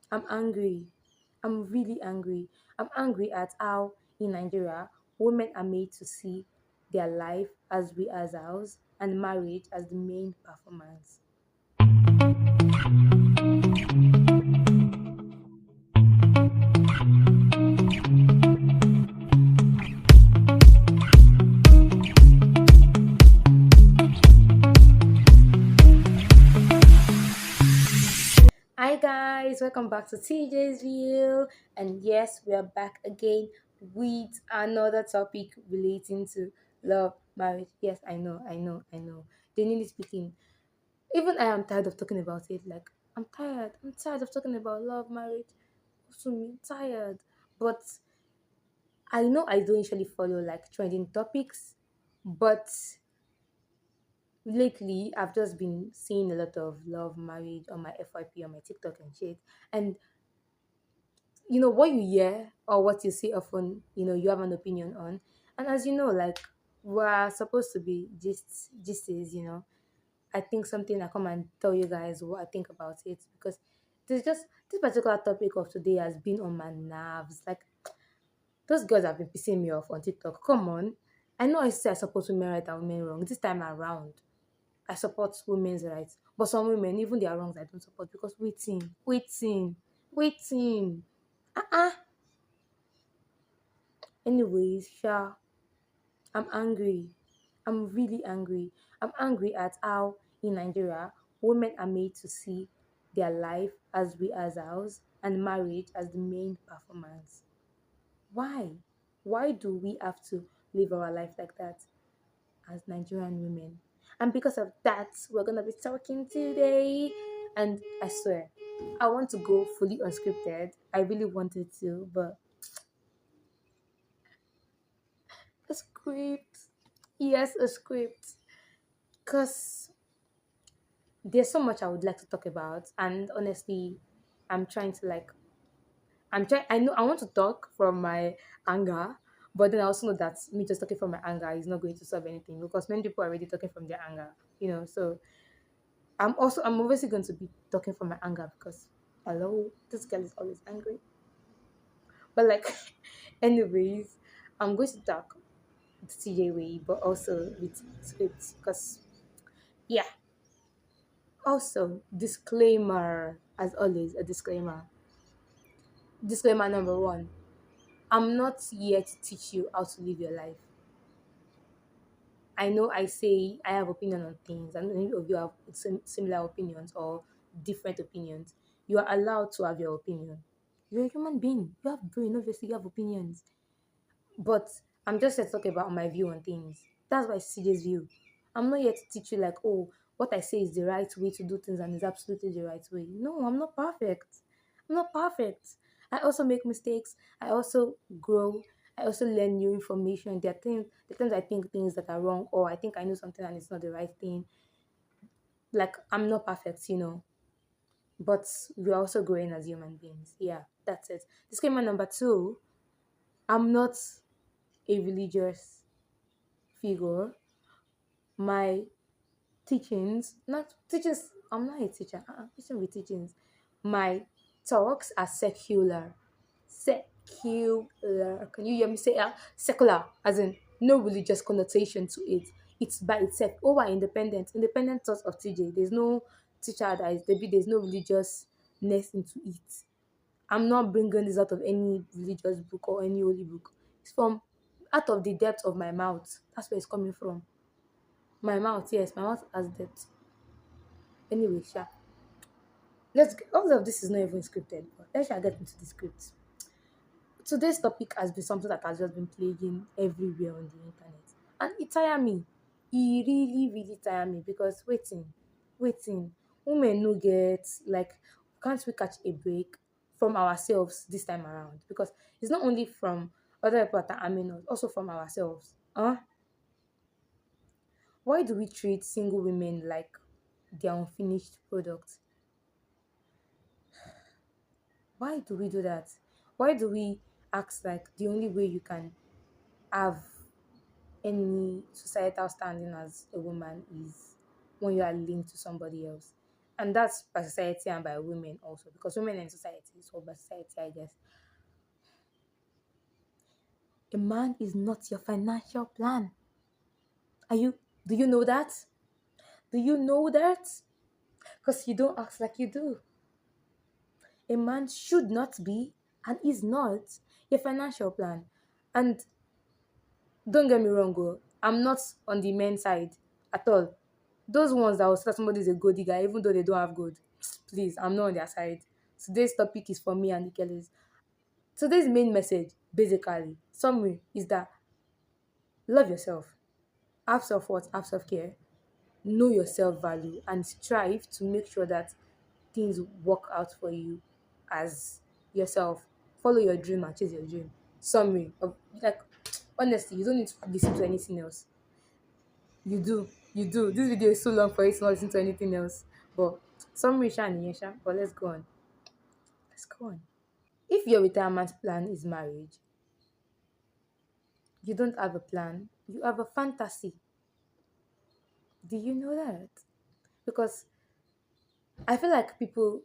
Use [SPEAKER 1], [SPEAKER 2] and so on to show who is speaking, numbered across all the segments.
[SPEAKER 1] I'm angry. I'm really angry. I'm angry at how in Nigeria women are made to see their life as rehearsals and marriage as the main performance. Hi guys, welcome back to TJ's View, and yes, we are back again with another topic relating to love, marriage. Yes, I know. Genuinely speaking, even I am tired of talking about it. Like I'm tired. I'm tired of talking about love, marriage. Also, me tired. But I know I don't usually follow like trending topics, but lately I've just been seeing a lot of love, marriage on my FYP on my TikTok and shit, and what you hear or what you see often, you have an opinion on. And as you know, like we're supposed to be just is, I think something I come and tell you guys what I think about it, because there's just this particular topic of today has been on my nerves. Like those girls have been pissing me off on TikTok. Come on. I know I say I support women right and women wrong. This time around, I support women's rights. But some women, even their wrongs, I don't support because waiting. Uh-uh. Anyways, sha, I'm angry. I'm really angry. I'm angry at how in Nigeria women are made to see their life as rehearsals and marriage as the main performance. Why? Why do we have to live our life like that as Nigerian women? And because of that, we're gonna be talking today. And I swear, I want to go fully unscripted. I really wanted to, but a script. Yes, a script. Because there's so much I would like to talk about, and honestly, I'm trying to like, I know I want to talk from my anger, but then I also know that me just talking from my anger is not going to solve anything because many people are already talking from their anger. So I'm obviously going to be talking from my anger because hello, this girl is always angry. But like, anyways, I'm going to talk the TJ way, but also with scripts because yeah. Also, disclaimer, as always, a disclaimer. Disclaimer number one, I'm not here to teach you how to live your life. I know I say I have opinion on things, and many of you have similar opinions or different opinions. You are allowed to have your opinion. You're a human being. You have brain. Obviously, you have opinions. But I'm just here to talk about my view on things. That's why CJ's view. I'm not here to teach you like, oh, what I say is the right way to do things and is absolutely the right way. No, I'm not perfect. I'm not perfect. I also make mistakes. I also grow. I also learn new information. There are times I think things that are wrong, or I think I know something and it's not the right thing. Like I'm not perfect. But we're also growing as human beings. Yeah, that's it. Disclaimer number two, I'm not a religious figure. My teachings, not teachings, I'm not a teacher. Teaching with teachings. My talks are secular. Secular. Can you hear me say secular? As in no religious connotation to it. It's by itself. Oh, we're independent. Independent thoughts of TJ. There's no teacher that is there's no religiousness into it. I'm not bringing this out of any religious book or any holy book. It's from out of the depth of my mouth. That's where it's coming from. My mouth, yes, my mouth has depth. Anyway, sha. All of this is not even scripted, but let's get into the script. Today's topic has been something that has just been plaguing everywhere on the internet. And it tire me. It really, really tire me because waiting. Women no get like can't we catch a break from ourselves this time around? Because it's not only from other people that are harming us, also from ourselves. Why do we treat single women like their unfinished product? Why do we do that? Why do we act like the only way you can have any societal standing as a woman is when you are linked to somebody else? and that's by society and by women also, because women in society, so by society, I guess. A man is not your financial plan. Are you? Do you know that? Do you know that? Because you don't act like you do. A man should not be and is not your financial plan. And don't get me wrong, girl. I'm not on the men's side at all. Those ones that will say that somebody is a goody guy, even though they don't have good, please, I'm not on their side. Today's topic is for me and the Kellys. Today's main message, basically, summary, is that love yourself, have self worth, have self care, know your self value, and strive to make sure that things work out for you as yourself. Follow your dream and chase your dream. Summary of, like, honestly, you don't need to listen to anything else. You do, you do. This video is so long for you to not listen to anything else. But summary, sha nìyẹn sha. But let's go on. Let's go on. If your retirement plan is marriage, you don't have a plan. You have a fantasy. Do you know that? Because I feel like people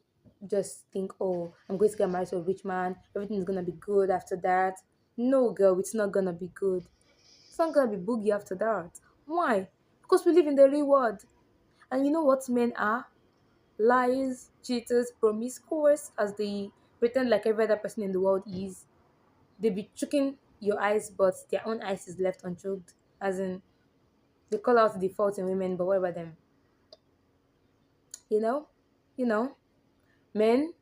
[SPEAKER 1] just think, oh, I'm going to get married to a rich man. Everything is gonna be good after that. No, girl, it's not gonna be good. It's not gonna be boogie after that. Why? Because we live in the real world. And you know what men are? Liars, cheaters, promiscuous, as they pretend like every other person in the world is. They be choking your eyes, but their own eyes is left unchoked. As in, they call out the faults in women, but what about them? You know? You know? Men,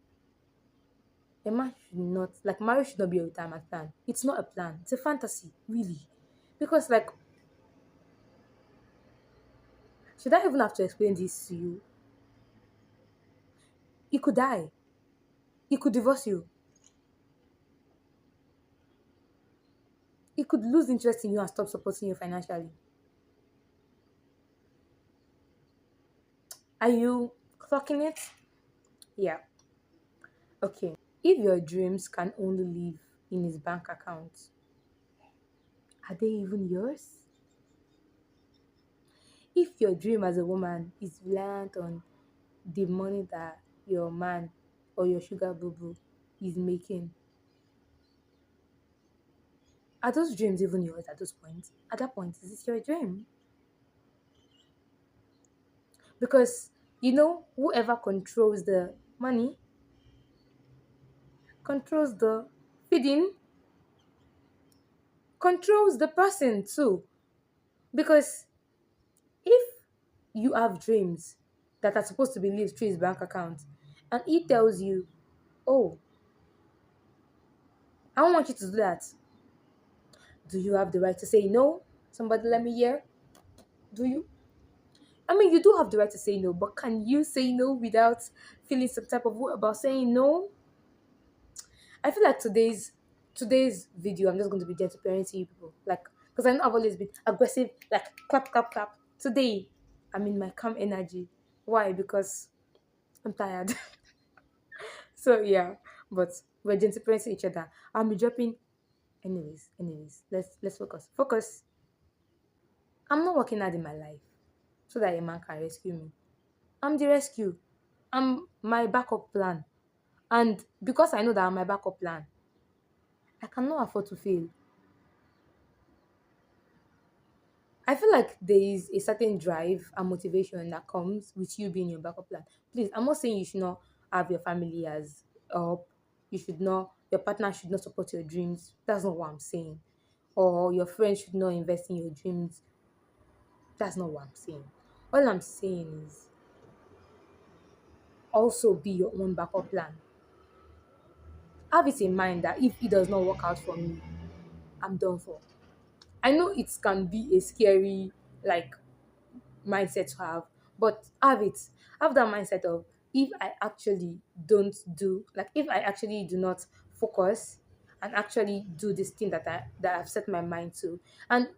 [SPEAKER 1] a man should not, like, marriage should not be a retirement plan. It's not a plan. It's a fantasy, really. Because, like, should I even have to explain this to you? He could die. He could divorce you. He could lose interest in you and stop supporting you financially. Are you clocking it? Yeah. Okay. If your dreams can only live in his bank account, are they even yours? If your dream as a woman is reliant on the money that your man or your sugar boo boo is making, are those dreams even yours at those points? At that point, is it your dream? Because whoever controls the money controls the feeding, controls the person too. Because if you have dreams that are supposed to be lived through his bank account, and he tells you, oh, I don't want you to do that, do you have the right to say no? Somebody let me hear. Do you? I mean, you do have the right to say no, but can you say no without feeling some type of way about saying no? I feel like today's video, I'm just going to be gentle parenting you people, like, because I know I've always been aggressive, like clap clap clap. Today, I'm in my calm energy. Why? Because I'm tired. So yeah, but we're gentle parenting each other. I'll be dropping. Anyways, let's focus. Focus. I'm not working hard in my life so that a man can rescue me. I'm the rescue. I'm my backup plan. And because I know that I'm my backup plan, I cannot afford to fail. I feel like there is a certain drive and motivation that comes with you being your backup plan. Please, I'm not saying you should not have your family as up. You should not, your partner should not support your dreams. That's not what I'm saying. Or your friends should not invest in your dreams. That's not what I'm saying. All I'm saying is also be your own backup plan. Have it in mind that if it does not work out for me, I'm done for. I know it can be a scary, like, mindset to have, but have it. Have that mindset of, if I actually don't do, like, if I actually do not focus and actually do this thing that I've set my mind to, and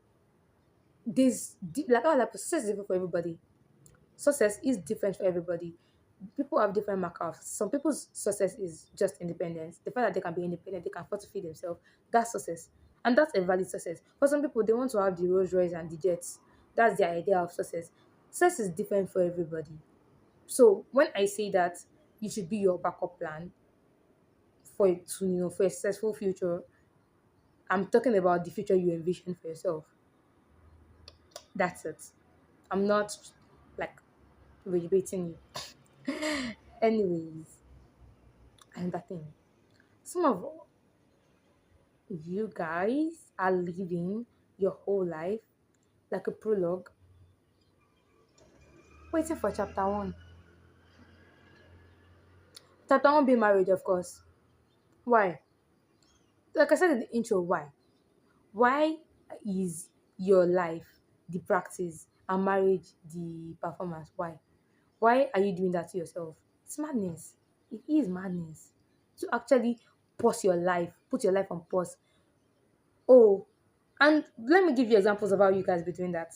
[SPEAKER 1] this, like, I like, success is different for everybody. Success is different for everybody. People have different markers. Some people's success is just independence. The fact that they can be independent, they can afford to feed themselves, that's success. And that's a valid success. For some people, they want to have the Rolls Royce and the jets. That's their idea of success. Success is different for everybody. So when I say that you should be your backup plan for it to, for a successful future, I'm talking about the future you envision for yourself. That's it. I'm not like debating you. Anyways, another thing. Some of you guys are living your whole life like a prologue, waiting for chapter one. Chapter one being marriage, of course. Why? Like I said in the intro, why? Why is your life the practice and marriage the performance? Why? Why are you doing that to yourself? It's madness. It is madness. To actually pause your life, put your life on pause. Oh, and let me give you examples of how you guys be doing that.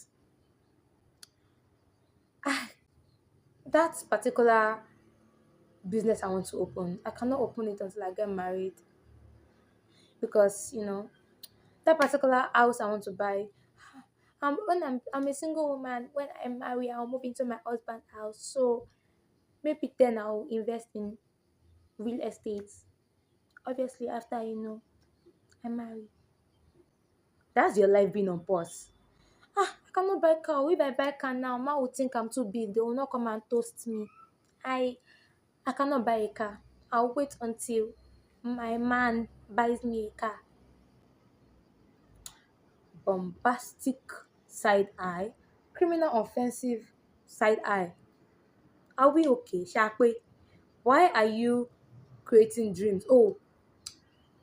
[SPEAKER 1] Ah, that particular business I want to open, I cannot open it until I get married because that particular house I want to buy. When I'm a single woman, when I marry, I'll move into my husband's house. So maybe then I'll invest in real estate. Obviously, after I marry. That's your life being on pause. I cannot buy car. If I buy car now, man will think I'm too big. They will not come and toast me. I I cannot buy a car. I'll wait until my man buys me a car. Bombastic side eye, criminal offensive side eye. Are we okay, Shakwe? Why are you creating dreams? Oh,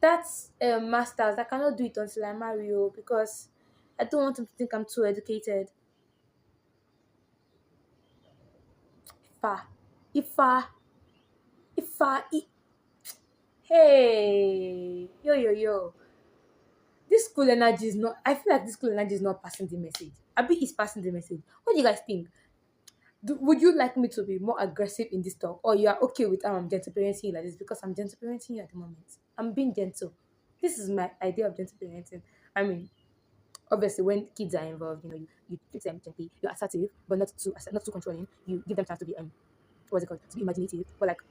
[SPEAKER 1] that's a master's. I cannot do it until I marry you because I don't want him to think I'm too educated. Ifa, Ifa, hey, yo. This school energy is not. I feel like this school energy is not passing the message. Abi is passing the message. What do you guys think? Would you like me to be more aggressive in this talk, or you are okay with how I'm gentle parenting you like this? Because I'm gentle parenting you at the moment. I'm being gentle. This is my idea of gentle parenting. I mean, obviously, when kids are involved, you treat them gently. You're assertive, but not too controlling. You give them chance to be what's it called, to be imaginative, but like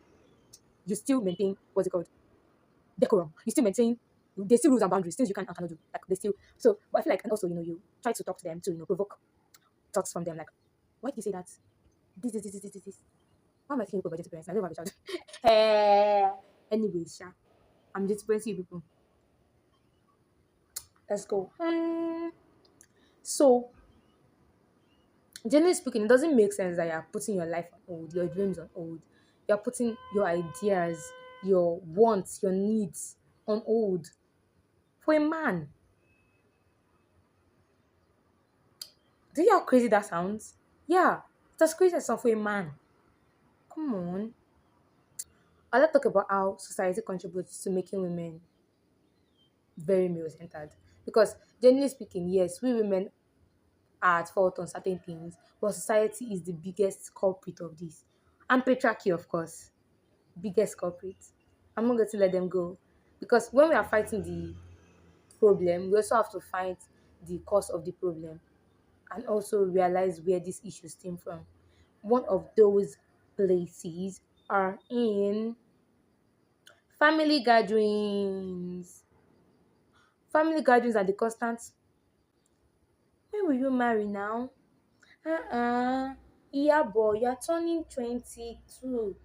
[SPEAKER 1] you still maintain what's it called, decorum. You still maintain. There's still rules and boundaries, things you can and cannot do. Like they still. So, but I feel like, and also, you try to talk to them to provoke thoughts from them. Like, why did you say that? This. Why am I thinking about gentle parenting? I don't have a child. Anyway, Sha, I'm gentle parenting you people. Let's go. So, generally speaking, it doesn't make sense that you're putting your life on hold, your dreams on hold. You're putting your ideas, your wants, your needs on hold for a man. Do you know how crazy that sounds? Yeah, that's crazy as for a man. Come on. I like to talk about how society contributes to making women very male-centered. Because generally speaking, yes, we women are at fault on certain things, but society is the biggest culprit of this. And patriarchy, of course, biggest culprit. I'm not going to let them go. Because when we are fighting the problem, we also have to fight the cause of the problem and also realize where these issues stem from. One of those places are in family gatherings. Family gatherings are the constant. When will you marry now? Yeah, boy, you're turning 22.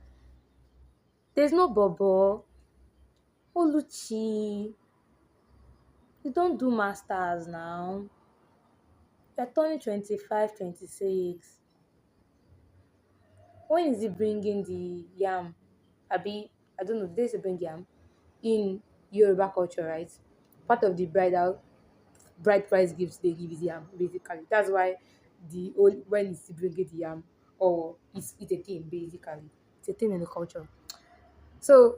[SPEAKER 1] There's no Bobo. Oluchi, you don't do masters now. You're turning 25, 26. When is he bringing the yam? Abi, I don't know, did they bring yam? In Yoruba culture, right? Part of the bride price gifts they give is yam, basically. That's why the old when is he bringing the yam, or it's a thing, basically. It's a thing in the culture. So,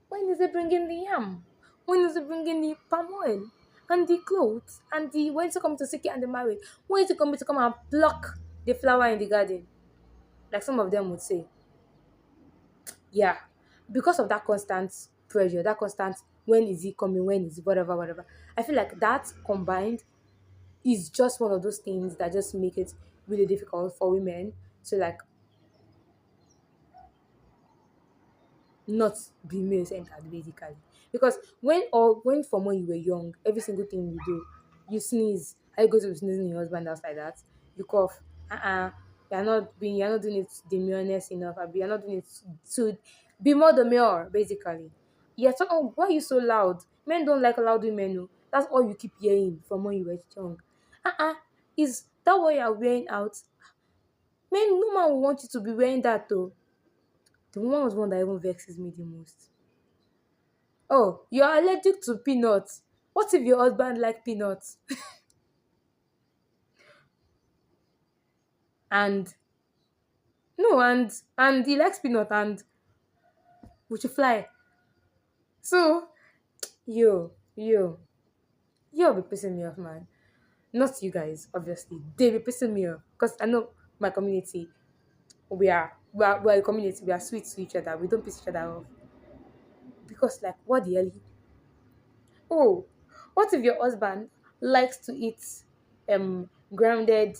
[SPEAKER 1] when is he bringing the yam? When is he bringing the palm oil? And the clothes? And the when is he coming to seek it and the marriage? When is he coming to come and pluck the flower in the garden? Like some of them would say. Yeah. Because of that constant pressure, that constant when is he coming, when is he, whatever. I feel like that combined is just one of those things that just make it really difficult for women to like not be male centered basically. Because when from when you were young, every single thing you do, you sneeze. Are you going to be sneezing your husband house like that? You cough. You're not doing it demureness enough. You're not doing it to be more demure, basically. Yeah, so oh, why are you so loud? Men don't like loud women, no. That's all you keep hearing from when you were young. Uh-uh. Is that what you're wearing out? Men, no man will want you to be wearing that though. The woman was one that even vexes me the most. Oh, you're allergic to peanuts. What if your husband like peanuts? And no, and he likes peanut and we should fly. So you'll be pissing me off, man. Not you guys, obviously. They be pissing me off. Because I know my community, we're a community, we are sweet to each other. We don't piss each other off. Because like what the hell? Oh, what if your husband likes to eat grounded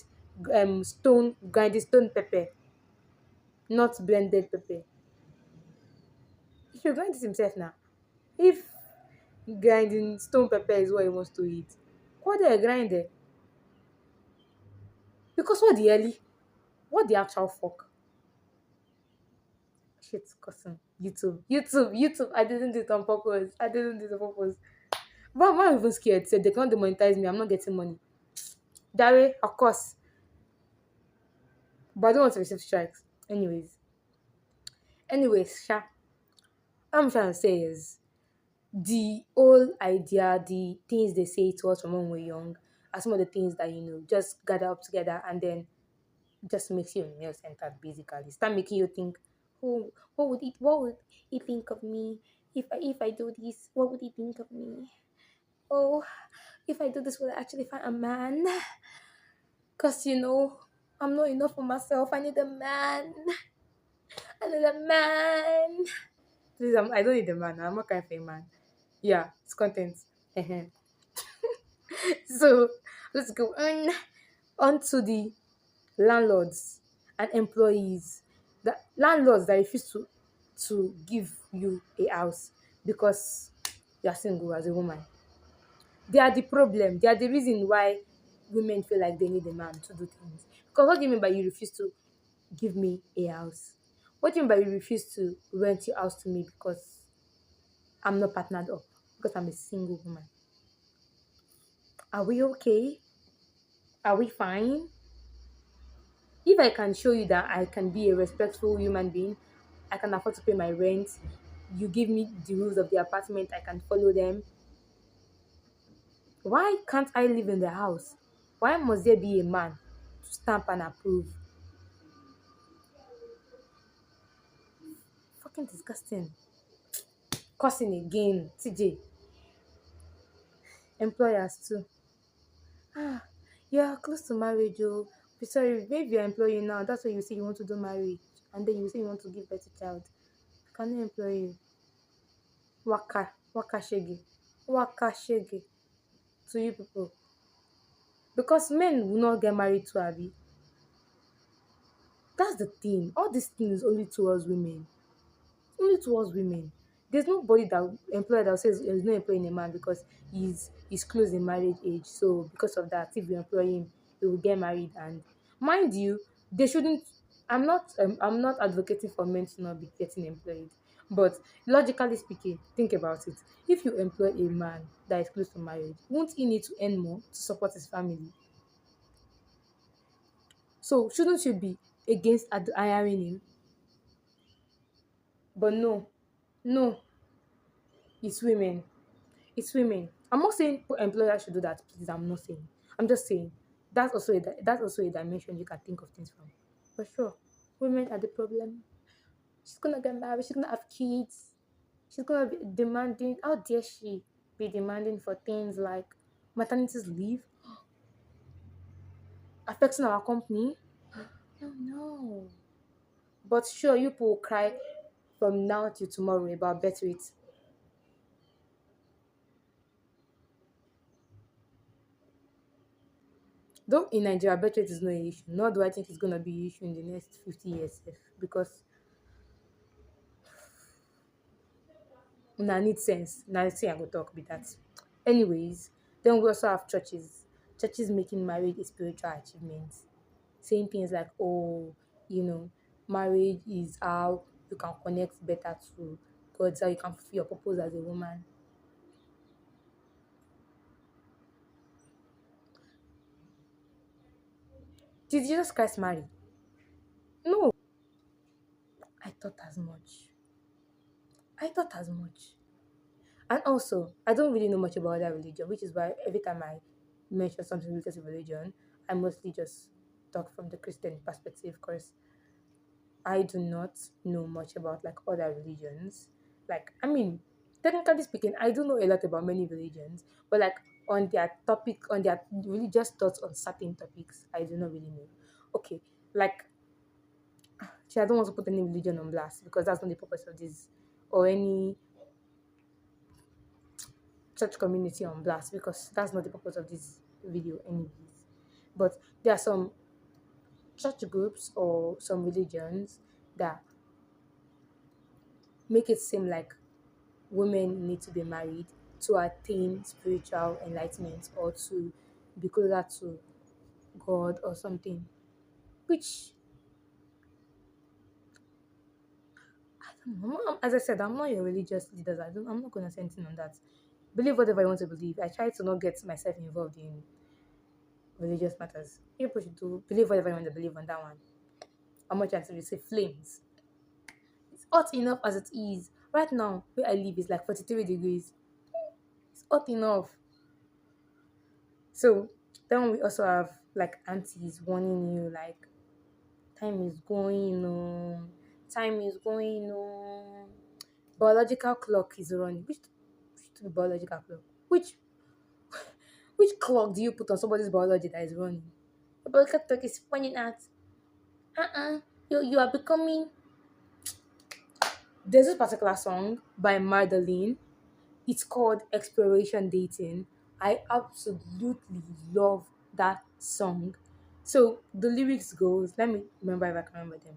[SPEAKER 1] stone grinded stone pepper, not blended pepper? He should grind it himself now. If grinding stone pepper is what he wants to eat, what they grind it? Because what the hell? What the actual fuck? Shit, cousin. YouTube. I didn't do it on purpose. I didn't do it on purpose. But I'm even scared. Said they can't demonetize me. I'm not getting money. That way, of course. But I don't want to receive strikes. Anyways, Sha. What I'm trying to say is the whole idea, the things they say to us from when we're young, are some of the things that just gather up together and then just makes you male centered basically. Start making you think, oh, what would he think of me if I do this? What would he think of me? Oh, if I do this, will I actually find a man? Cause I'm not enough for myself. I need a man. I need a man. Please, I don't need a man. I'm not kind of a man. Yeah, it's content. Ehen. So let's go on to the landlords and employees. The landlords that refuse to give you a house because you are single as a woman. They are the problem. They are the reason why women feel like they need a man to do things. Because what do you mean by you refuse to give me a house? What do you mean by you refuse to rent your house to me because I'm not partnered up? Because I'm a single woman. Are we okay? Are we fine? If I can show you that I can be a respectful human being, I can afford to pay my rent, you give me the rules of the apartment, I can follow them. Why can't I live in the house? Why must there be a man to stamp and approve? Fucking disgusting. Cussing again, TJ. Employers too. Ah, you're close to marriage, oh. Sorry, maybe you're employee now. That's why you say you want to do marriage. And then you say you want to give birth to child. Can I employ you? Waka shege. Waka shege to you people. Because men will not get married to Abby. That's the thing. All these things only towards women. Only towards women. There's nobody that employer that says he's not employing a man because he's close in marriage age. So because of that, if you employ him, he will get married. And mind you, they shouldn't. I'm not advocating for men to not be getting employed. But logically speaking, think about it. If you employ a man that is close to marriage, won't he need to earn more to support his family? So shouldn't you be against hiring him? But no, no, it's women. It's women. I'm not saying employers should do that. Please, I'm not saying. I'm just saying that's also a dimension you can think of things from. For sure, women are the problem. She's gonna get married. She's gonna have kids. She's gonna be demanding. How dare she be demanding for things like maternity leave, affecting our company? No, no. But sure, you people will cry from now till tomorrow about birth rate. Though in Nigeria, birth rate is not an issue. Nor do I think it's gonna be an issue in the next 50 years because una need sense. Now let's say I go talk with that. Anyways, then we also have churches. Churches making marriage a spiritual achievement. Saying things like, oh, you know, marriage is how you can connect better to God, so you can fulfill your purpose as a woman. Did Jesus Christ marry? No. I thought as much. I thought as much. And also, I don't really know much about that religion, which is why every time I mention something related to religion, I mostly just talk from the Christian perspective because I do not know much about like other religions. Like, I mean, technically speaking, I do know a lot about many religions, but like on their topic, on their religious thoughts on certain topics, I do not really know. Okay, like, see, I don't want to put any religion on blast because that's not the purpose of this, or any church community on blast because that's not the purpose of this video, anyways. But there are some church groups or some religions that make it seem like women need to be married to attain spiritual enlightenment or to be closer to God or something. Which I don't know. As I said, I'm not your religious leader. I'm not gonna say anything on that. Believe whatever you want to believe. I try to not get myself involved in religious matters. People should do believe whatever you want to believe on that one. How much I say flames. It's hot enough as it is. Right now, where I live is like 43 degrees. It's hot enough. So then we also have like aunties warning you like time is going on, time is going on. Biological clock is running. Which biological clock? Which clock do you put on somebody's biology that is running? The biological clock is pointing at you are becoming. There's this particular song by Madeline. It's called Exploration Dating. I absolutely love that song. So the lyrics goes, let me remember if I can remember them.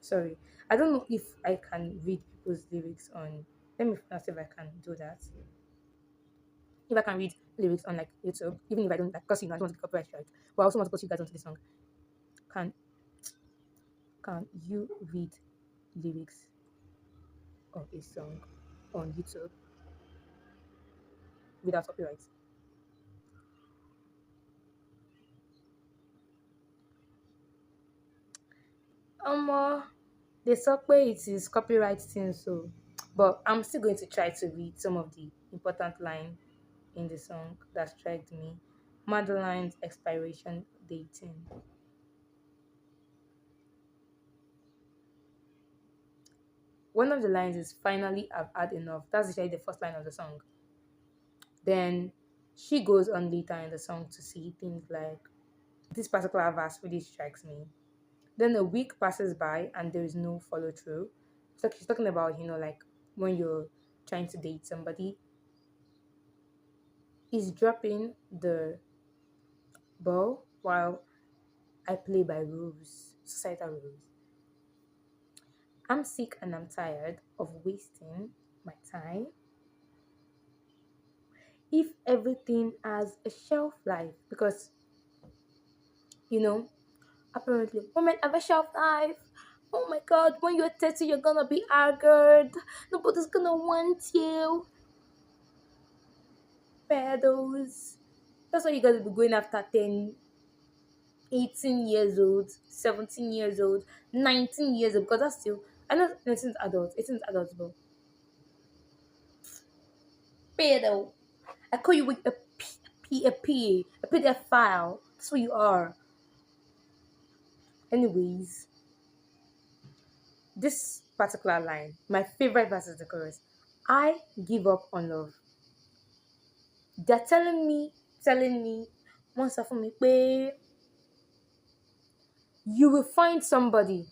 [SPEAKER 1] Sorry. I don't know if I can read people's lyrics on, let me see if I can do that. If I can read lyrics on like YouTube, even if I don't like, because I don't want to copyright strike. But I also want to put you guys onto the song. Can can you read lyrics of a song on YouTube without copyright? Um, they sọ pé it is copyright thing, so but I'm still going to try to read some of the important line in the song that struck me. Madeline's expiration dating. One of the lines is finally I've had enough. That's actually the first line of the song. Then she goes on later in the song to see things like this particular verse really strikes me. Then a week passes by and there is no follow through. So she's talking about, like when you're trying to date somebody, he's dropping the ball while I play by rules, societal rules. I'm sick and I'm tired of wasting my time. If everything has a shelf life, because you know, apparently women have a shelf life. Oh my god, when you're 30, you're gonna be haggard. Nobody's gonna want you. Pedals. That's why you gotta be going after 10, 18 years old, 17 years old, 19 years old, because that's still, I know 19 is adults, 18 is adults, but pedo. I call you with a PDF file. That's what you are. Anyways, this particular line, my favorite verse is the chorus. I give up on love. They're telling me, once for me, babe, you will find somebody.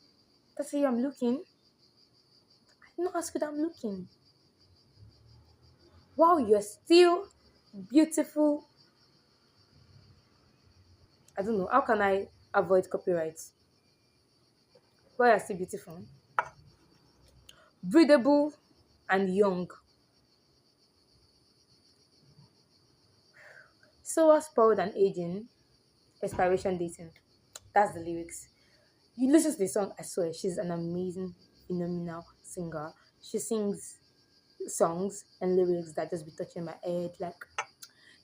[SPEAKER 1] That's why I'm looking. I not ask you that I'm looking. Wow, you're still beautiful I don't know. How can I avoid copyrights? Why are still beautiful, breathable, and young. So spoiled and aging, expiration dating. That's the lyrics. You listen to the song, I swear, she's an amazing, phenomenal singer. She sings songs and lyrics that just be touching my head, like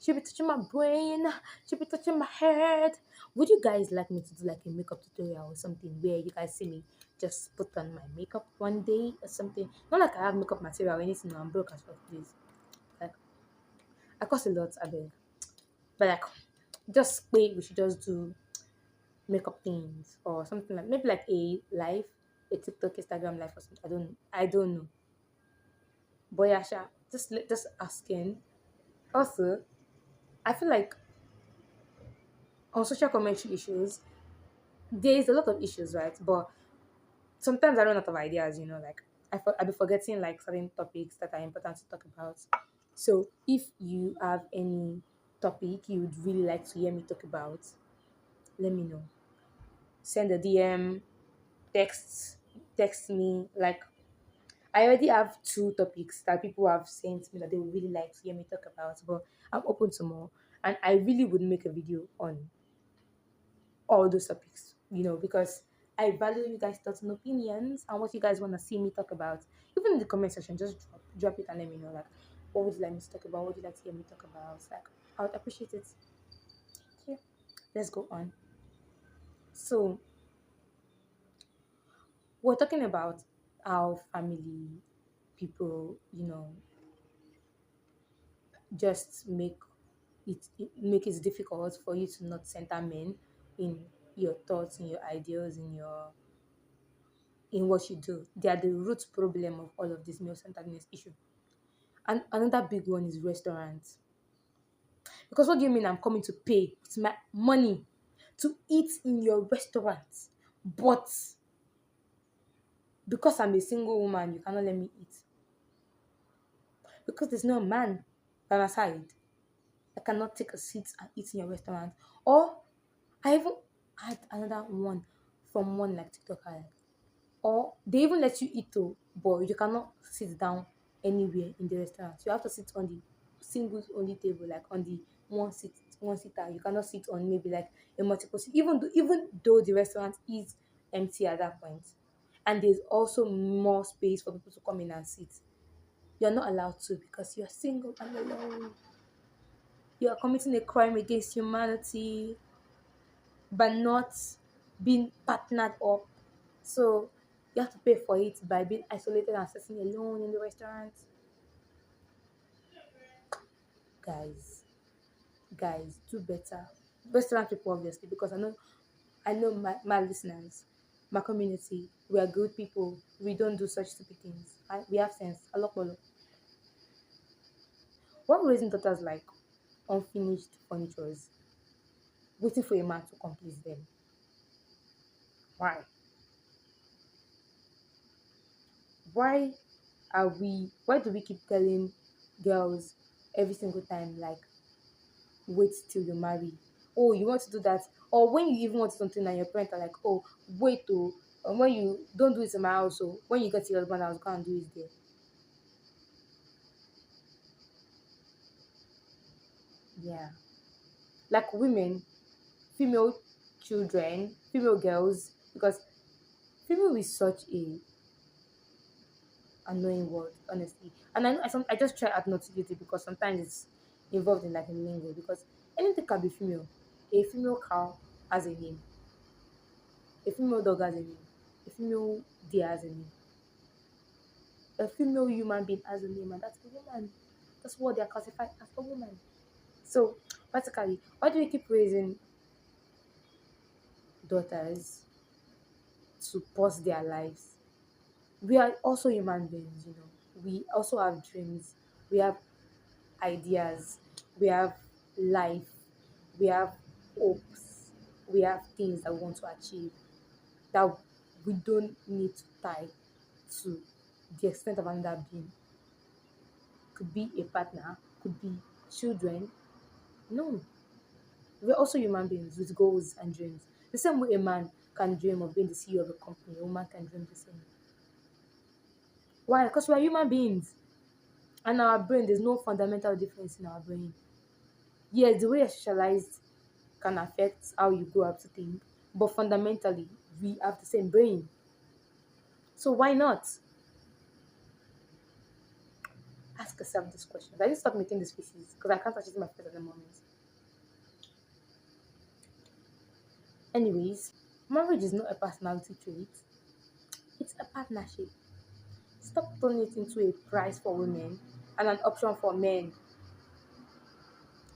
[SPEAKER 1] she be touching my brain, she be touching my head. Would you guys like me to do like a makeup tutorial or something where you guys see me just put on my makeup one day or something? Not like I have makeup material or anything, no, I'm broke as fuck, please. Like I cost a lot, I beg. But like just wait, we should just do makeup things or something like maybe like a live, a TikTok, Instagram live or something. I don't know. But yeah, sha, just asking. Also, I feel like on social commentary issues, there is a lot of issues, right? But sometimes I run out of ideas, like I be forgetting like certain topics that are important to talk about. So if you have any topic you would really like to hear me talk about, let me know. Send a DM, text, text me. Like I already have two topics that people have sent me that they would really like to hear me talk about, but I'm open to more. And I really would make a video on all those topics, because I value you guys' thoughts and opinions and what you guys want to see me talk about. Even in the comment section, just drop it and let me know, like, what would you like me to talk about? What would you like to hear me talk about? Like, I would appreciate it. Okay, let's go on. So, we're talking about how family people, just make it difficult for you to not center men in your thoughts, in your ideas, in what you do. They are the root problem of all of this male-centeredness issue. And another big one is restaurants. Because what do you mean I'm coming to pay with my money to eat in your restaurant, but because I'm a single woman, you cannot let me eat? Because there's no man by my side, I cannot take a seat and eat in your restaurant. Or I even had another one from one like TikToker. Or they even let you eat too, but you cannot sit down anywhere in the restaurant. You have to sit on the single only table, like on the one seater. You cannot sit on maybe like a multiple seat, even though the restaurant is empty at that point. And there's also more space for people to come in and sit. You're not allowed to because you're single and alone. You are committing a crime against humanity by not being partnered up. So you have to pay for it by being isolated and sitting alone in the restaurant. Guys, guys, do better. Restaurant people, obviously, because I know my listeners, my community, we are good people. We don't do such stupid things. We have sense. Alokbolo. What raising daughters like unfinished furnitures, waiting for a man to complete them? Why? Why why do we keep telling girls every single time, like, wait till you marry? Oh, you want to do that? Or when you even want something and your parents are like, oh, wait to, when you don't do it in my house, so when you get to your husband's house, go and do it there. Yeah. Like women, female children, female girls, because female is such a annoying word, honestly. And I just try out not to use it because sometimes it's involved in like a lingo. Because anything can be female. A female cow has a name. A female dog has a name. A female deer has a name. A female human being has a name, and that's a woman. That's what they are classified as, a woman. So practically, why do we keep raising daughters to pause their lives? We are also human beings. We also have dreams. We have ideas, we have life, we have hopes, we have things that we want to achieve that we don't need to tie to the extent of another being. Could be a partner, could be children. No, We're also human beings with goals and dreams. The same way a man can dream of being the CEO of a company, a woman can dream the same. Why? Because we are human beings. And our brain, there's no fundamental difference in our brain. Yes, the way you're socialized can affect how you grow up to think, but fundamentally, we have the same brain. So why not? Ask yourself this question. I need to stop making these faces because I can't actually see my face at the moment. Anyways, marriage is not a personality trait, it's a partnership. Stop turning it into a prize for women and an option for men.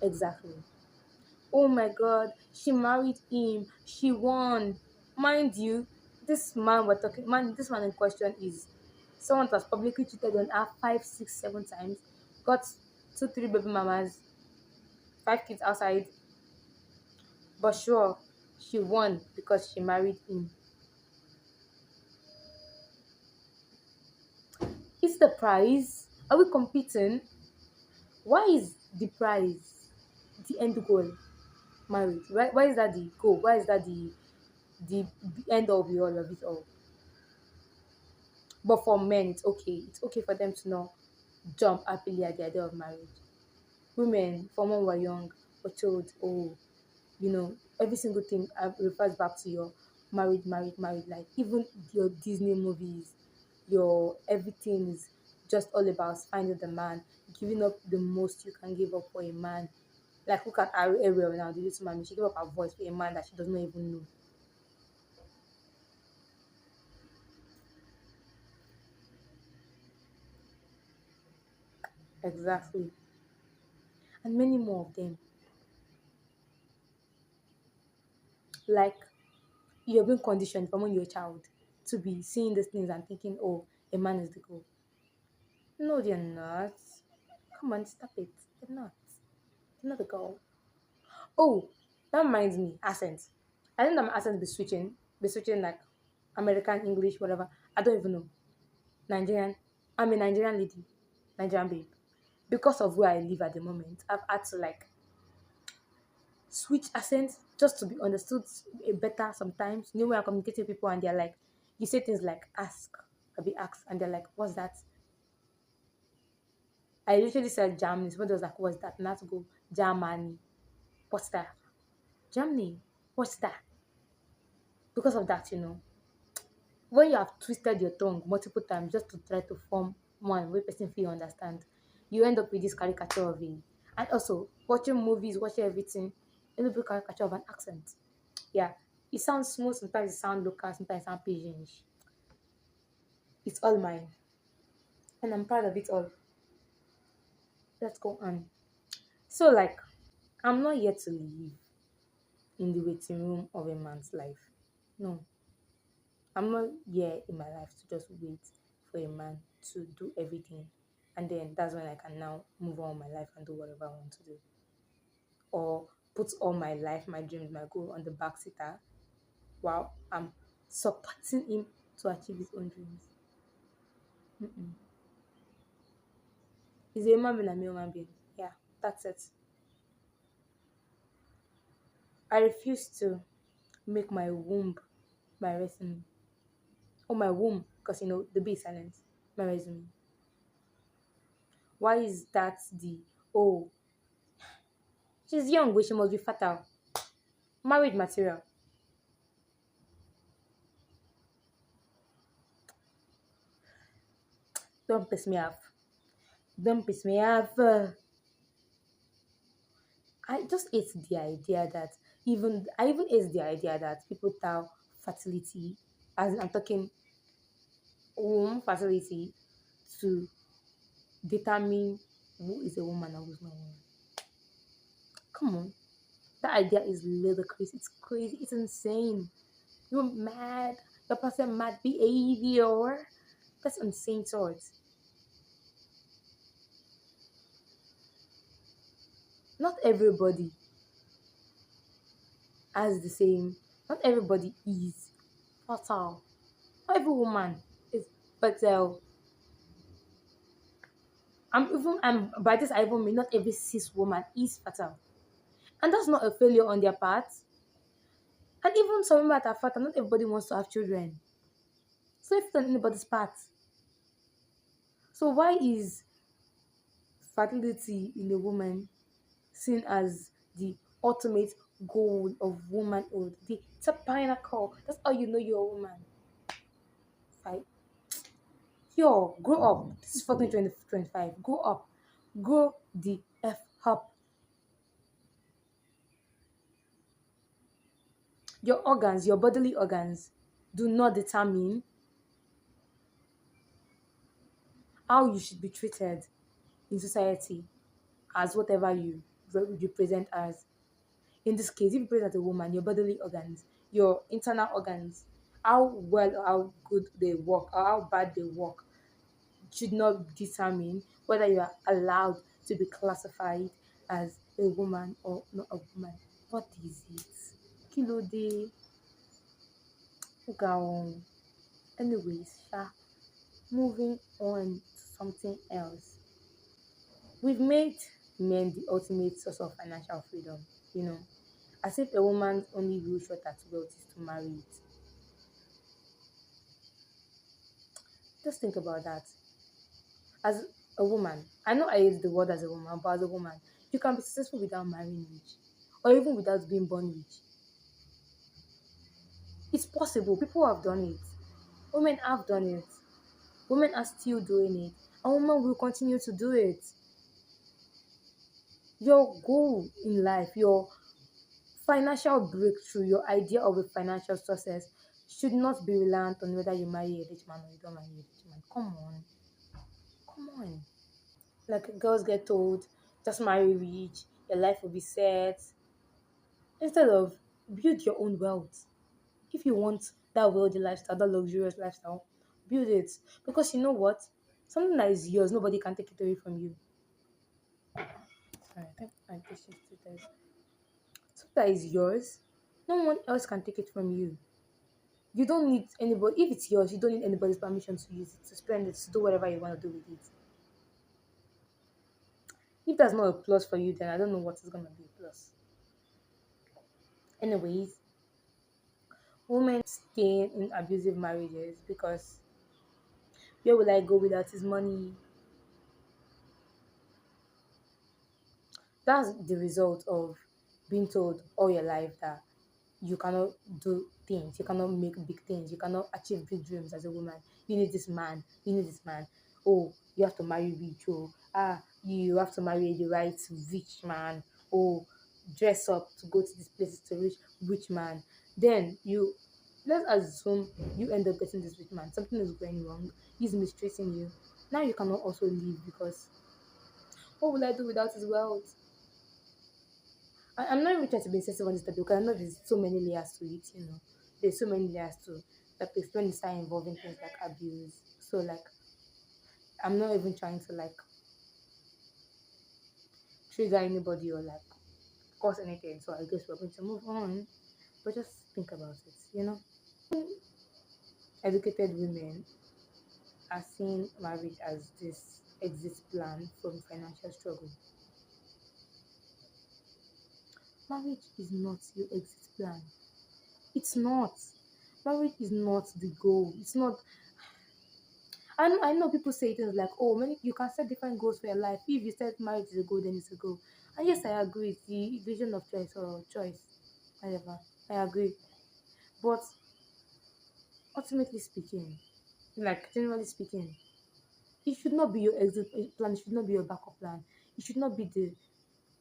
[SPEAKER 1] Exactly. Oh my god, she married him, she won. Mind you, this man in question is someone that has publicly cheated on her 5, 6, 7 times, got 2, 3 baby mamas, 5 kids outside, but sure, she won because she married him. Is the prize? Are we competing? Why is the prize the end goal? Marriage. Why is that the goal? Why is that the end of the all of it all? But for men, it's okay. It's okay for them to not jump happily at the idea of marriage. Women, from when we were young, were told, oh, every single thing refers back to your married life. Even your Disney movies, your everything is just all about finding the man, giving up the most you can give up for a man. Like look at Ariel now, the little mommy. She gave up her voice for a man that she does not even know. Exactly. And many more of them. Like you're being conditioned from when you're a child to be seeing these things and thinking, oh, a man is the goal. No, they're not. Come on, stop it. They're not. They're not the goal. Oh, that reminds me, accent. I think that my accent be switching like American English, whatever. I don't even know. Nigerian. I'm a Nigerian lady, Nigerian babe. Because of where I live at the moment, I've had to like switch accents just to be understood better sometimes. You know, when I'm communicating with people and they're like, you say things like ask, I'll be asked, and they're like, what's that? I literally said Germany. Somebody was like, what's that? And I had to go, Germany. What's that? Germany. What's that? Because of that, when you have twisted your tongue multiple times just to try to form one where person feel understand, you end up with this caricature of it. And also, watching movies, watching everything, end up with caricature of an accent. Yeah, it sounds smooth, sometimes it sounds local, sometimes it sounds pigeon. It's all mine, and I'm proud of it all. Let's go on. So, like, I'm not yet to live in the waiting room of a man's life. No, I'm not here in my life to just wait for a man to do everything. And then that's when I can now move on with my life and do whatever I want to do. Or put all my life, my dreams, my goal on the back seater while I'm supporting him to achieve his own dreams. Mm-mm. He's a human being and a human being. Yeah, that's it. I refuse to make my womb my resume. Or my womb, because the B is silent. My resume. Why is that oh, she's young, but she must be fertile. Married material. Don't piss me off. Don't piss me off. I just hate the idea that I even hate the idea that people tell fertility, as in I'm talking womb fertility, to determine who is a woman and who's not a woman. Come on. That idea is ludicrous. It's crazy. It's insane. You're mad. The person mad behavior. That's insane thoughts. Not everybody has the same. Not everybody is fertile. Not every woman is fertile. I'm even. I'm by this. I even mean not every cis woman is fertile. And that's not a failure on their part. And even some women that are fat, and not everybody wants to have children. So if it's on anybody's part. So why is fertility in a woman seen as the ultimate goal of womanhood? It's a pinnacle. That's how you know you're a woman. Right? Yo, grow up. This is fucking 2025. Grow up. Grow the F up. Your organs, your bodily organs, do not determine how you should be treated in society as whatever you present as. In this case, if you present as a woman, your bodily organs, your internal organs, how well or how good they work or how bad they work should not determine whether you are allowed to be classified as a woman or not a woman. What is it? Kilo de gown. Anyways, moving on to something else. We've made men the ultimate source of financial freedom, you know, as if a woman's only real shot at wealth is to marry it. Just think about that. As a woman, I know I use the word as a woman, but as a woman, you can be successful without marrying rich, or even without being born rich. It's possible. People have done it. Women have done it. Women are still doing it. And women will continue to do it. Your goal in life, your financial breakthrough, your idea of a financial success should not be reliant on whether you marry a rich man or you don't marry a rich man. Come on. Come on. Like girls get told, just marry rich, your life will be set. Instead of build your own wealth. If you want that wealthy lifestyle, that luxurious lifestyle, build it. Because you know what? Something that is yours, nobody can take it away from you. Sorry, I think my patience is something that is yours, no one else can take it from you. You don't need anybody. If it's yours, you don't need anybody's permission to use it, to spend it, to do whatever you want to do with it. If that's not a plus for you, then I don't know what is gonna be a plus. Anyways, women stay in abusive marriages because where will I go without his money? That's the result of being told all your life that you cannot do things, you cannot make big things, you cannot achieve big dreams as a woman. You need this man, you need this man. Oh, you have to marry rich. Oh, you have to marry the right rich man. Oh, dress up to go to these places to reach rich man. Then let's assume you end up getting this rich man. Something is going wrong. He's mistreating you. Now you cannot also leave because what will I do without his wealth? I'm not even trying to be sensitive on this topic because I know there's so many layers to it, you know. There's so many layers to like when you start involving things like abuse. So like I'm not even trying to like trigger anybody or like cause anything. So I guess we're going to move on. But just think about it, you know. Educated women are seeing marriage as this exit plan from financial struggle. Marriage is not your exit plan. It's not. Marriage is not the goal. It's not. I know people say things like, oh, many you can set different goals for your life. If you set marriage is a goal, then it's a goal. And yes, I agree. It's the vision of choice or choice, whatever. I agree. But ultimately speaking, like generally speaking, it should not be your exit plan. It should not be your backup plan. It should not be the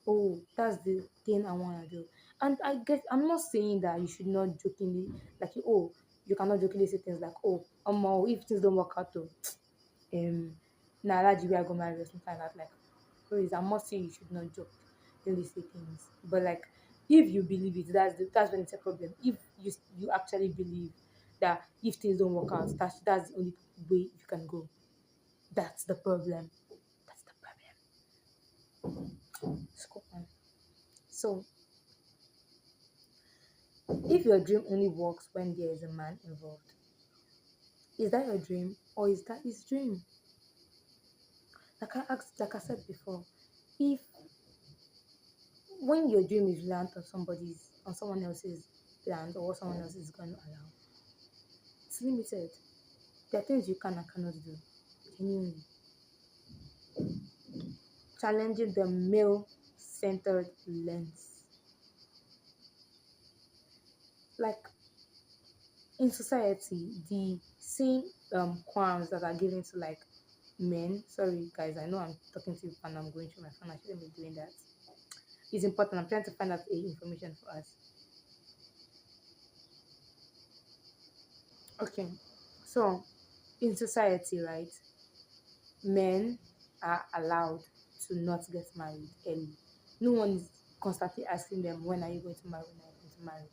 [SPEAKER 1] oh, that's the thing I want to do. And I guess I'm not saying that you should not jokingly like oh, you cannot jokingly say things like oh, if things don't work out though, um na alaji wey I go marry or something like that. Like please, I'm not saying you should not joke really say things. But like if you believe it, that's when it's a problem. If you actually believe that if things don't work out, that's the only way you can go. That's the problem. That's the problem. Scroll on. So if your dream only works when there is a man involved, is that your dream or is that his dream? Like I said before, if when your dream is reliant on someone else's plans or what someone else is going to allow, it's limited. There are things you can and cannot do. Genuinely. Challenging the male-centered lens. Like in society, the same qualms that are given to like men. Sorry guys, I know I'm talking to you and I'm going through my phone. I shouldn't be doing that. It's important. I'm trying to find out a information for us. Okay. So in society, right, men are allowed to not get married early. No one is constantly asking them, when are you going to marry? When are you going to marry?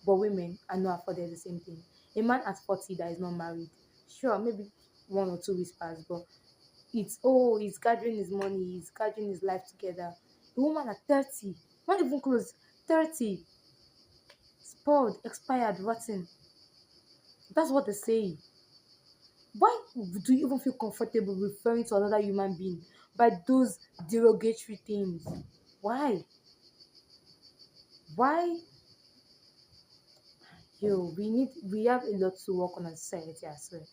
[SPEAKER 1] But women are not afforded the same thing. A man at 40 that is not married, sure, maybe one or two whispers, but it's, oh, he's gathering his money, he's gathering his life together. A woman at 30, not even close, 30, spoiled, expired, rotten. That's what they say. Why do you even feel comfortable referring to another human being by those derogatory things? Why? Why? Yo, we have a lot to work on as society as well.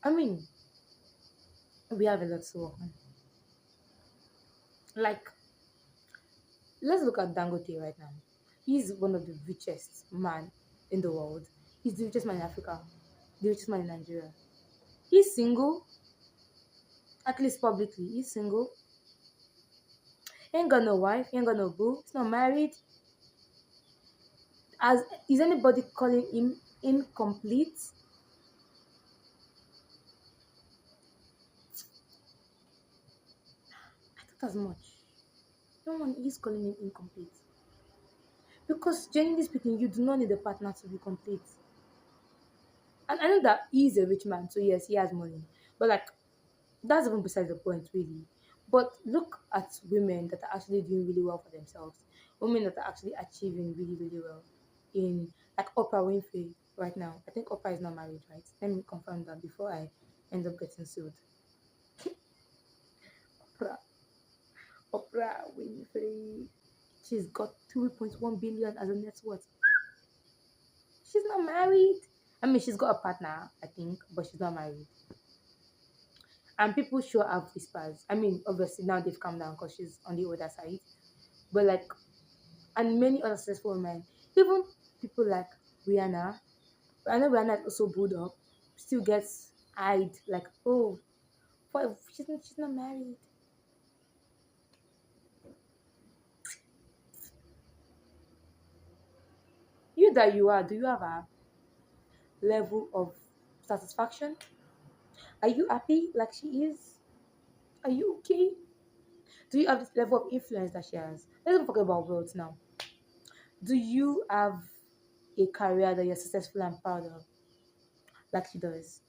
[SPEAKER 1] I mean, we have a lot to work on. Like, let's look at Dangote right now. He's one of the richest man in the world. He's the richest man in Africa, the richest man in Nigeria. He's single, at least publicly. He's single. He ain't got no wife, he ain't got no boo. He's not married. As is anybody calling him incomplete? I thought as much. No one is calling him incomplete. Because genuinely speaking, you do not need a partner to be complete. And I know that he is a rich man, so yes, he has money. But like that's even besides the point, really. But look at women that are actually doing really well for themselves. Women that are actually achieving really, really well. In like Oprah Winfrey right now. I think Oprah is not married, right? Let me confirm that before I end up getting sued. Oprah, Oprah Winfrey. She's got 3.1 billion as a net worth. She's not married. I mean, she's got a partner, I think, but she's not married. And people sure have whispers. I mean, obviously now they've calmed down because she's on the older side. But like, and many other successful women, even people like Rihanna. I know Rihanna is also booed up, still gets eyed like, oh, what? She's not married. You that you are, do you have a level of satisfaction? Are you happy like she is? Are you okay? Do you have this level of influence that she has? Let's even forget about wealth now. Do you have a career that you're successful and proud of, like she does?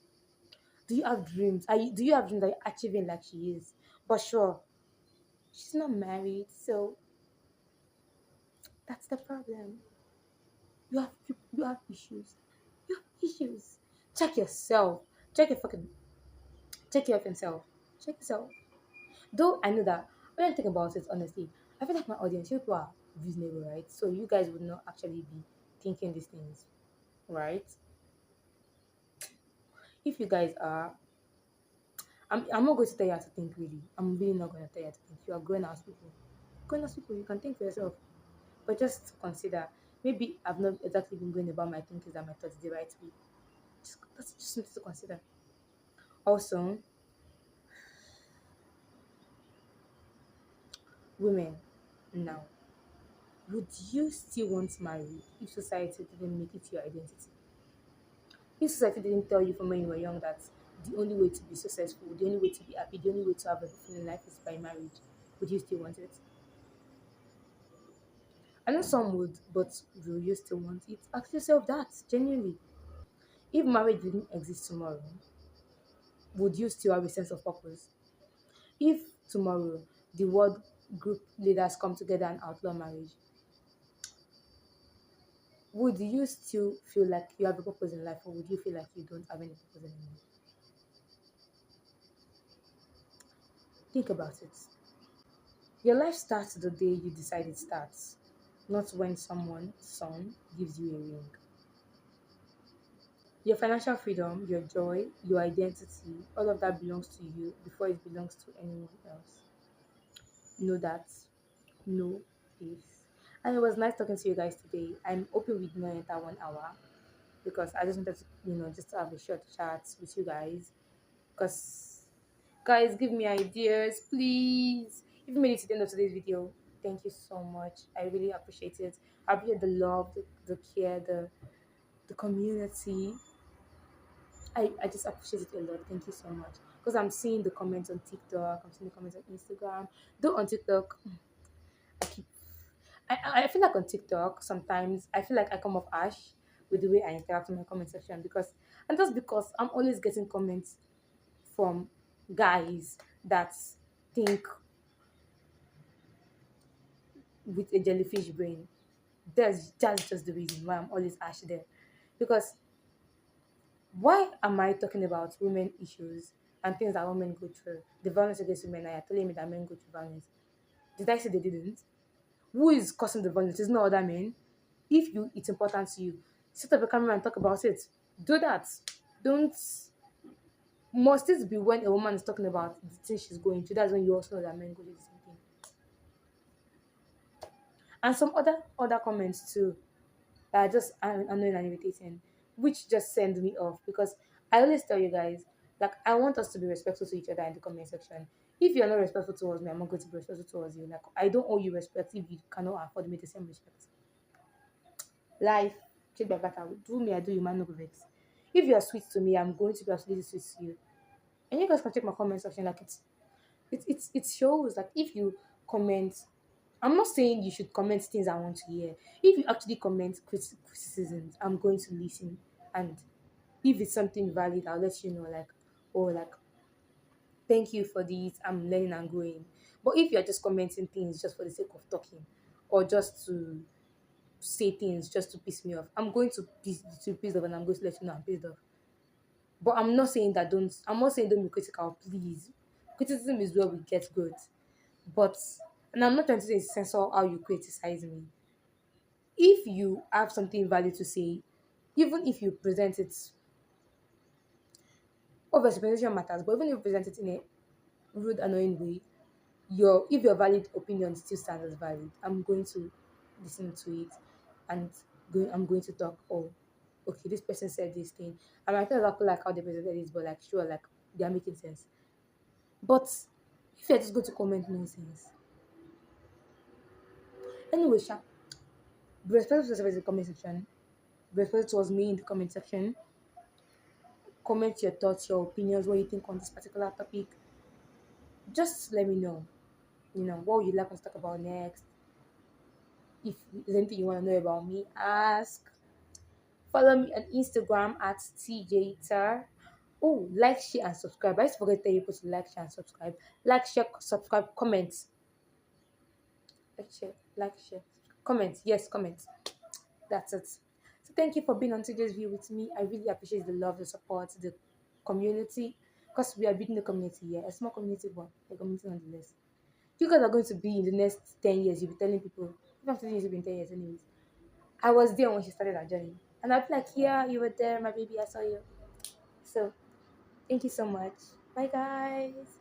[SPEAKER 1] Do you have dreams? Do you have dreams that you're achieving like she is? But sure, she's not married, so that's the problem. You have issues. You have issues. Check yourself. Check your fucking Check your effing self. Check yourself. Though I know that when I think about it honestly, I feel like my audience, you people are reasonable, right? So you guys would not actually be thinking these things, right? If you guys are, I'm not going to tell you how to think really. I'm really not going to tell you how to think. You are grown ass people. Grown ass people, you can think for yourself. But just consider, maybe I've not exactly been going about my thinkings and my thoughts the right way. That's just something to consider. Also, women, now, would you still want marriage if society didn't make it your identity? If society didn't tell you from when you were young that the only way to be successful, the only way to be happy, the only way to have everything in life is by marriage, would you still want it? I know some would, but will you still want it? Ask yourself that, genuinely. If marriage didn't exist tomorrow, would you still have a sense of purpose? If tomorrow the world group leaders come together and outlaw marriage, would you still feel like you have a purpose in life, or would you feel like you don't have any purpose anymore? Think about it. Your life starts the day you decide it starts, not when someone's son gives you a ring. Your financial freedom, your joy, your identity, all of that belongs to you before it belongs to anyone else. Know that. Know this. And it was nice talking to you guys today. I'm hoping we did not enter 1 hour because I just wanted to, just to have a short chat with you guys. Because, guys, give me ideas, please. If you made it to the end of today's video, thank you so much. I really appreciate it. I appreciate the love, the care, the community. I just appreciate it a lot. Thank you so much. Because I'm seeing the comments on TikTok, I'm seeing the comments on Instagram. Though on TikTok, I keep I feel like on TikTok sometimes I feel like I come off ash with the way I interact in my comment section because and that's because I'm always getting comments from guys that think with a jellyfish brain. That's just the reason why I'm always ash there. Because why am I talking about women issues and things that women go through? The violence against women, and you're telling me that men go through violence. Did I say they didn't? Who is causing the violence? It's not other men. If it's important to you, set up a camera and talk about it. Do that. Don't must it be when a woman is talking about the thing she's going through? That's when you also know that men go through the same thing. And some other comments too that are just annoying and irritating, which just send me off because I always tell you guys, like I want us to be respectful to each other in the comment section. If you're not respectful towards me, I'm not going to be respectful towards you. Like I don't owe you respect if you cannot afford me the same respect. Life, treat by better. Do me, I do you, man, no go vex. If you are sweet to me, I'm going to be absolutely sweet to you. And you guys can check my comment section. Like it shows like if you comment, I'm not saying you should comment things I want to hear. If you actually comment criticisms, I'm going to listen. And if it's something valid, I'll let you know. Like, oh, like thank you for this. I'm learning and growing. But if you're just commenting things just for the sake of talking, or just to say things just to piss me off, I'm going to piss off and I'm going to let you know I'm pissed off. But I'm not saying that don't. I'm not saying don't be critical, please. Criticism is where we get good. But and I'm not trying to say censor how you criticize me. If you have something valid to say, even if you present it, obviously presentation matters, but even if you present it in a rude, annoying way, your valid opinion still stands as valid. I'm going to listen to it and I'm going to talk. Oh, okay, this person said this thing. I might not exactly like how they presented this, but like sure, like they are making sense. But if you're just going to comment nonsense, anyway, Sha, be respectful to yourself in the comment section. Be respectful towards me in the comment section. Comment your thoughts, your opinions, what you think on this particular topic. Just let me know. What would you like us to talk about next? If there's anything you want to know about me, ask. Follow me on Instagram at TJTar. Oh, like, share, and subscribe. I used to forget to tell you people to like, share, and subscribe. Like, share, subscribe, comment. Like, share, comment. Yes, comment. That's it. So thank you for being on today's view with me. I really appreciate the love, the support, the community. Because we are building the community here. A small community, but a community nonetheless. You guys are going to be in the next 10 years. You'll be telling people, not 10 years, you'll be in 10 years anyways. I was there when she started her journey. And I'll be like, yeah, you were there, my baby, I saw you. So thank you so much. Bye, guys.